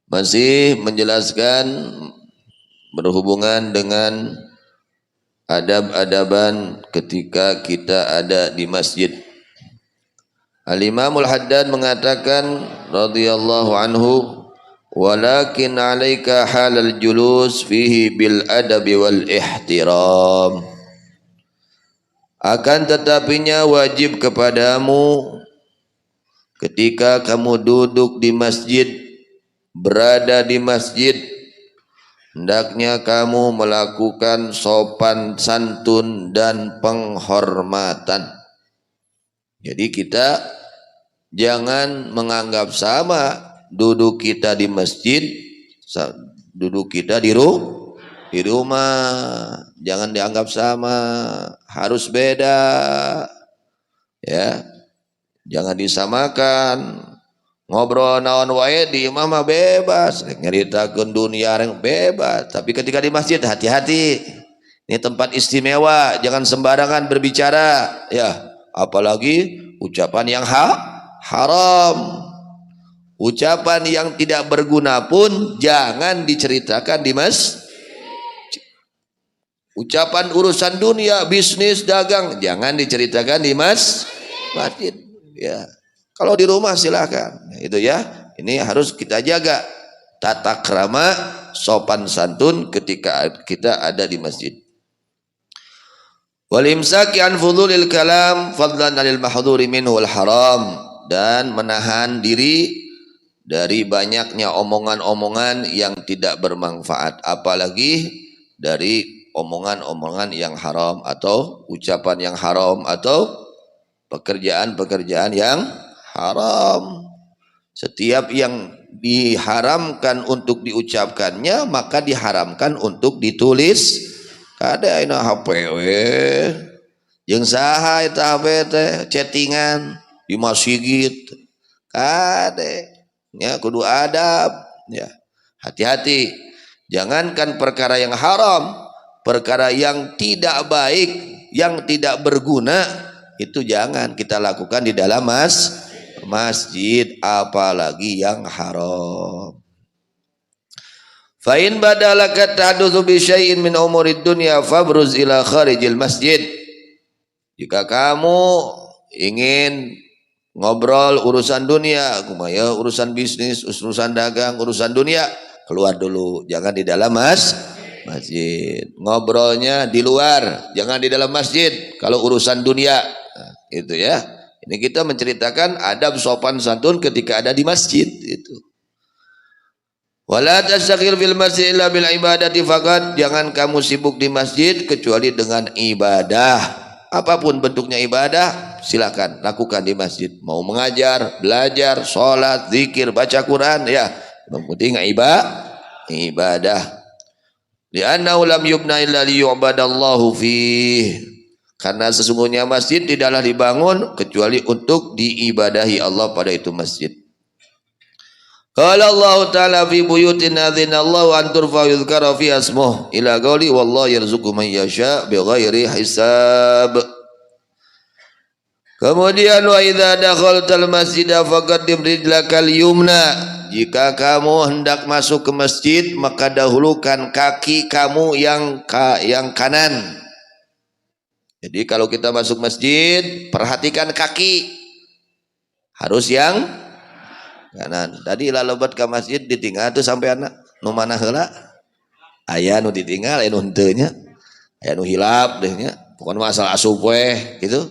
Masih menjelaskan berhubungan dengan adab-adaban ketika kita ada di masjid. Al-Imamul Haddad mengatakan radhiyallahu anhu, walakin 'alaika halal julus fihi bil adabi wal ihtiram. Akan tetapinya wajib kepadamu ketika kamu duduk di masjid, berada di masjid, hendaknya kamu melakukan sopan santun dan penghormatan. Jadi kita jangan menganggap sama duduk kita di masjid, duduk kita di rumah. Jangan dianggap sama, harus beda. Ya, jangan disamakan. Ngobrol naon wae di imam mah bebas, nyaritakeun dunia yang bebas, tapi ketika di masjid hati-hati. Ini tempat istimewa, jangan sembarangan berbicara, ya, apalagi ucapan yang haram. Ucapan yang tidak berguna pun jangan diceritakan di masjid. Ucapan urusan dunia, bisnis, dagang jangan diceritakan di masjid, ya. Kalau di rumah silakan, itu ya. Ini harus kita jaga tata krama, sopan santun ketika kita ada di masjid. Wal imsaki an fudulil kalam fadlan 'anil mahdhuri minhu wal haram, dan menahan diri dari banyaknya omongan-omongan yang tidak bermanfaat, apalagi dari omongan-omongan yang haram atau ucapan yang haram atau pekerjaan-pekerjaan yang haram. Setiap yang diharamkan untuk diucapkannya maka diharamkan untuk ditulis. Kada ayeuna HP we jeung saha eta HP teh chattingan di masjid. Kade nya kudu adab, ya. Hati-hati, jangankan perkara yang haram, perkara yang tidak baik, yang tidak berguna, itu jangan kita lakukan di dalam masjid, apalagi yang haram. Fa in badalaka tahdutsu bi syai'in min umurid dunya fabruz ila kharijil masjid. Jika kamu ingin ngobrol urusan dunia, kumaya urusan bisnis, urusan dagang, urusan dunia, keluar dulu, jangan di dalam masjid. Ngobrolnya di luar, jangan di dalam masjid kalau urusan dunia. Nah, itu ya. Ini kita menceritakan adab sopan santun ketika ada di masjid itu. Wala tasyghil fil masjid illa bil ibadati faqat, jangan kamu sibuk di masjid kecuali dengan ibadah. Apapun bentuknya ibadah, silakan lakukan di masjid. Mau mengajar, belajar, sholat, zikir, baca Quran, ya, yang penting ibadah. Li'annahu lam yubna illa liyu'badallahu fih. Karena sesungguhnya masjid tidaklah dibangun kecuali untuk diibadahi Allah pada itu masjid. Qala Allah Ta'ala fi buyutin adzinallahu an turfa yuzkara fi asmuh ila qauli wallahu yarzuqu man yasha bighairi hisab. Kemudian wa idza dakhaltal masjida faqaddim rijlakal yumna. Jika kamu hendak masuk ke masjid, maka dahulukan kaki kamu yang kanan. Jadi kalau kita masuk masjid, perhatikan kaki harus yang kanan. Tadi lalobat ke masjid ditinggal tuh sampai anak nu mana heula? Aya nu ditinggal, aya nu henteu nya. Aya nu hilap deh nya. Pokona masalah asup we gitu.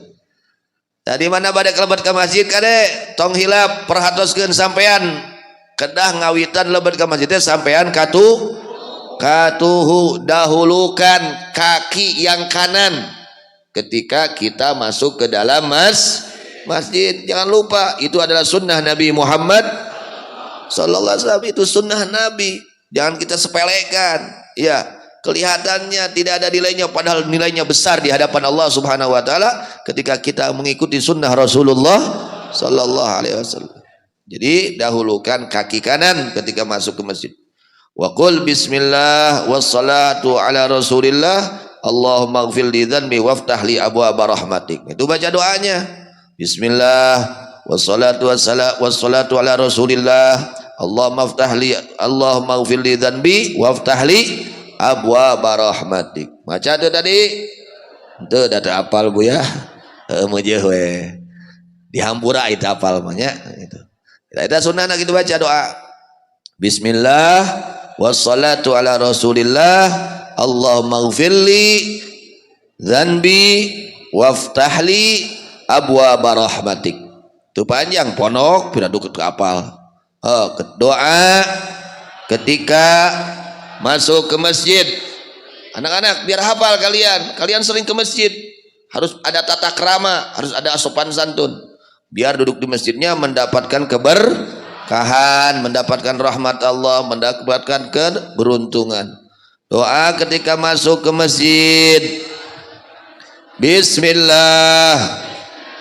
Tadi mana bade kelebat ke masjid kade? Tong hilap perhatoskeun sampean. Kedah ngawitan lebat ke masjid teh sampean katuhu dahulukan kaki yang kanan ketika kita masuk ke dalam masjid. Jangan lupa itu adalah sunnah Nabi Muhammad sallallahu alaihi wasallam, itu sunnah Nabi, jangan kita sepelekan. Ya, kelihatannya tidak ada nilainya padahal nilainya besar di hadapan Allah Subhanahu wa taala ketika kita mengikuti sunnah Rasulullah sallallahu alaihi wasallam. Jadi dahulukan kaki kanan ketika masuk ke masjid. Wa qul bismillah wassalatu ala rasulillah Allahumma ighfir li dzanbi waftah li abwaaba rahmatik. Itu baca doanya. Bismillah wassalatu ala rasulillah Allahumma ighfir li dzanbi waftah li abwaaba rahmatik. Maca tuh tadi. Tuh dah apal Bu ya. Meujeeh we. Dihampura itu apal mah nya gitu. Eta sunnahna gitu baca doa. Bismillah wassalatu ala Rasulillah. Allahumma ighfirli dzanbi waftahli abwaaba rahmatik. Itu panjang ponok piradu ke apal. Doa ketika masuk ke masjid. Anak-anak biar hafal kalian. Kalian sering ke masjid. Harus ada tata krama, harus ada sopan santun. Biar duduk di masjidnya mendapatkan keberkahan, mendapatkan rahmat Allah, mendapatkan keberuntungan. Doa ketika masuk ke masjid. Bismillah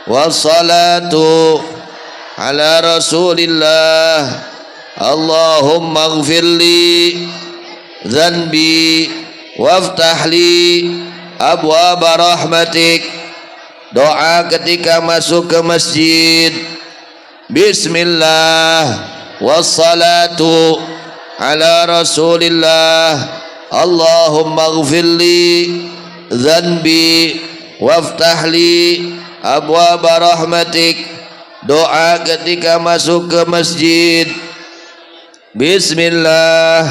wassalatu ala Rasulillah. Allahumma ighfirli dzanbi waftahli abwaaba rahmatik. Doa ketika masuk ke masjid. Bismillah wassalatu ala Rasulillah. Allahumma ighfirli dzanbi waftahli abwaaba rahmatik. Doa ketika masuk ke masjid. Bismillah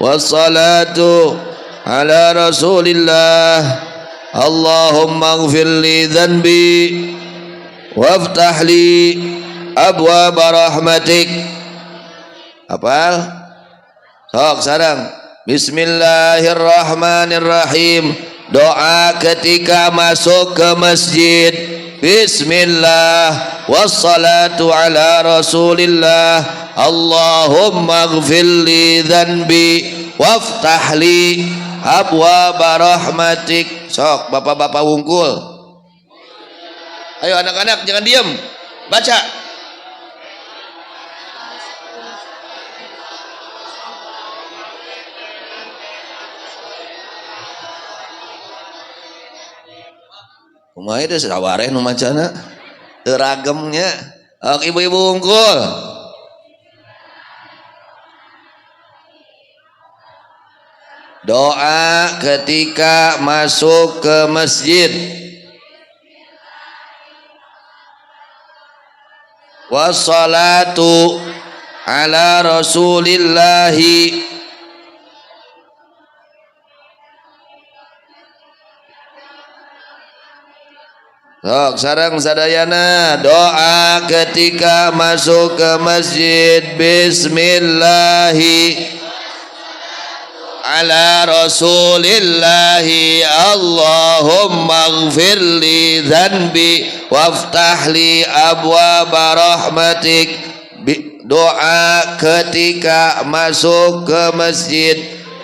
wassalatu ala Rasulillah. Allahumma ighfirli dzanbi waftahli abwaaba rahmatik. Hafal? Sok sareng. Bismillahirrahmanirrahim. Doa ketika masuk ke masjid. Bismillah wassalatu ala Rasulillah. Allahumma ighfirli dzanbi waftahli abwaaba rahmatik. Sok bapak-bapak wungkul. Ayo anak-anak jangan diam. Baca. Kumaha teh sawareh nu macana? Teu ragemnya. Ibu-ibu wungkul. Doa ketika masuk ke masjid. Wassalatu ala Rasulillahi. Sok sareng sadayana doa ketika masuk ke masjid. Bismillahi ala Rasulillahi. Allahumma ighfirli dzanbi waftahli abwaaba rahmatik. Doa ketika masuk ke masjid.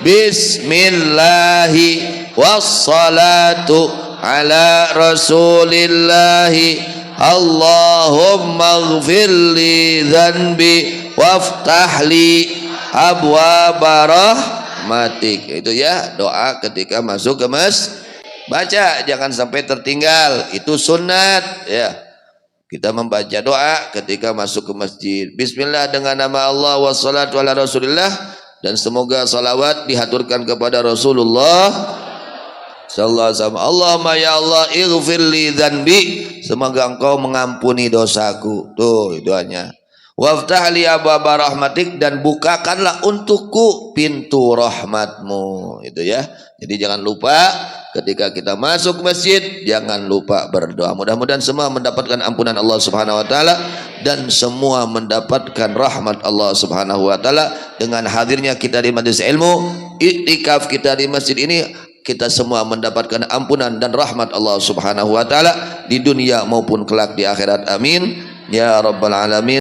Bismillahi wassalatu ala Rasulillahi. Allahumma ighfirli dzanbi waftahli abwaaba rahmatik. Itu ya doa ketika masuk ke masjid. Baca jangan sampai tertinggal. Itu sunat ya. Kita membaca doa ketika masuk ke masjid. Bismillah dengan nama Allah wassalatu ala Rasulillah. Dan semoga salawat dihaturkan kepada Rasulullah sallallahu alaihi wasallam. Allahumma ya Allah ighfirli dzanbi. Semoga engkau mengampuni dosaku. Tuh doanya. Waftahli abwaaba rahmatik. Dan bukakanlah untukku pintu rahmatmu. Itu ya. Jadi jangan lupa ketika kita masuk masjid jangan lupa berdoa. Mudah-mudahan semua mendapatkan ampunan Allah Subhanahu wa taala dan semua mendapatkan rahmat Allah Subhanahu wa taala dengan hadirnya kita di majelis ilmu, iktikaf kita di masjid ini. Kita semua mendapatkan ampunan dan rahmat Allah Subhanahu wa taala di dunia maupun kelak di akhirat. Amin ya rabbal alamin.